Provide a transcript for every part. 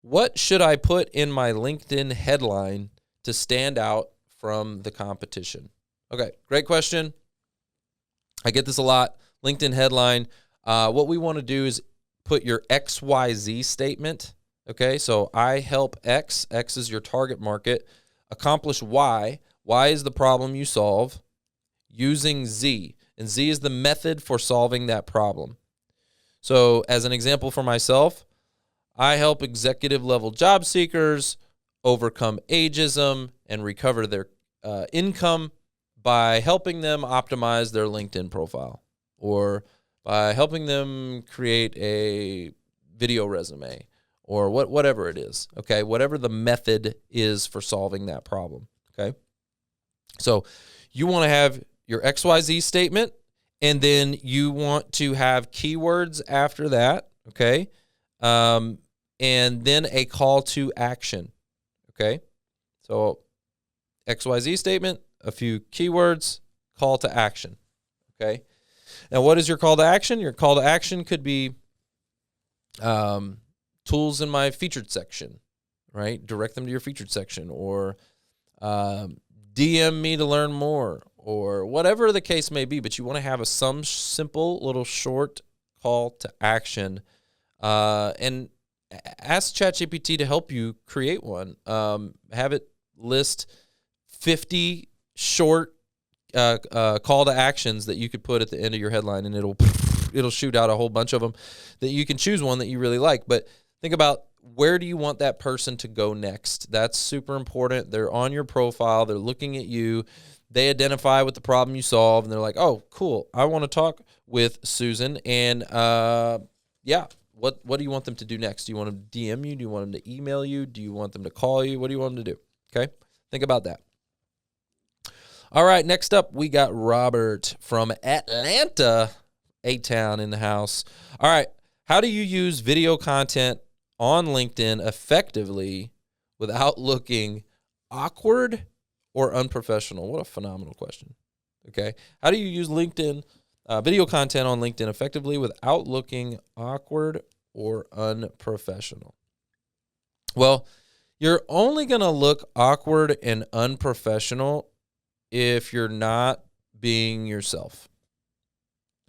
What should I put in my LinkedIn headline to stand out from the competition? Okay, great question. I get this a lot. LinkedIn headline. What we want to do is put your XYZ statement. Okay, so I help X. X is your target market. Accomplish Y. Y is the problem you solve using Z. And Z is the method for solving that problem. So as an example for myself, I help executive level job seekers overcome ageism and recover their income by helping them optimize their LinkedIn profile, or by helping them create a video resume, or whatever it is, okay? Whatever the method is for solving that problem, okay? So you want to have your XYZ statement, and then you want to have keywords after that, okay? And then a call to action, okay? So XYZ statement, a few keywords, call to action, okay? Now, what is your call to action? Your call to action could be tools in my featured section, right? Direct them to your featured section, or DM me to learn more, or whatever the case may be. But you want to have some simple little short call to action, and ask ChatGPT to help you create one. Have it list 50 short call to actions that you could put at the end of your headline, and it'll shoot out a whole bunch of them that you can choose one that you really like. But think about, where do you want that person to go next? That's super important. They're on your profile. They're looking at you. They identify with the problem you solve, and they're like, oh, cool, I want to talk with Susan. And yeah, what do you want them to do next? Do you want them to DM you? Do you want them to email you? Do you want them to call you? What do you want them to do? Okay, think about that. All right, next up, we got Robert from Atlanta, A-Town in the house. All right, how do you use video content on LinkedIn effectively without looking awkward or unprofessional? What a phenomenal question. Okay, how do you use LinkedIn video content on LinkedIn effectively without looking awkward or unprofessional? Well, you're only going to look awkward and unprofessional if you're not being yourself,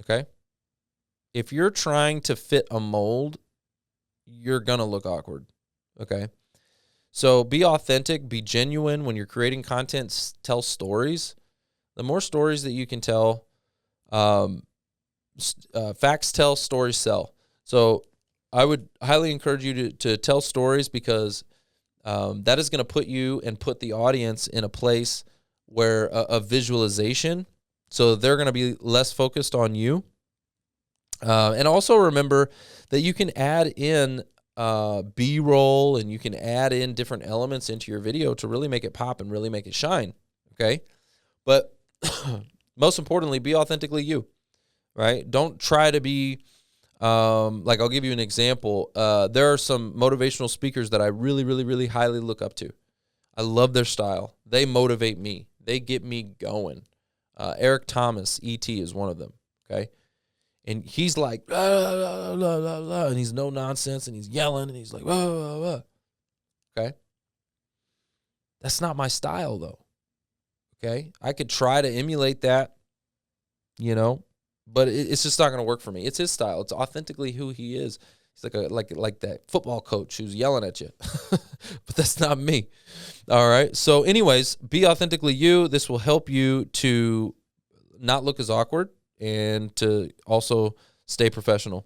okay? If you're trying to fit a mold, you're going to look awkward, okay? So be authentic, be genuine. When you're creating content, tell stories. The more stories that you can tell, facts tell, stories sell. So I would highly encourage you to tell stories, because that is going to put you and put the audience in a place where a visualization, so they're going to be less focused on you. And also remember that you can add in B-roll, and you can add in different elements into your video to really make it pop and really make it shine, okay? But most importantly, be authentically you, right? Don't try to be, like, I'll give you an example. There are some motivational speakers that I really, really, really highly look up to. I love their style. They motivate me. They get me going. Eric Thomas, E.T., is one of them, okay? And he's like, blah, blah, blah, blah, blah, and he's no nonsense, and he's yelling, and he's like, blah, blah, blah. Okay? That's not my style, though, okay? I could try to emulate that, but it's just not going to work for me. It's his style. It's authentically who he is. He's like that football coach who's yelling at you. But that's not me. All right. So anyways, be authentically you. This will help you to not look as awkward and to also stay professional.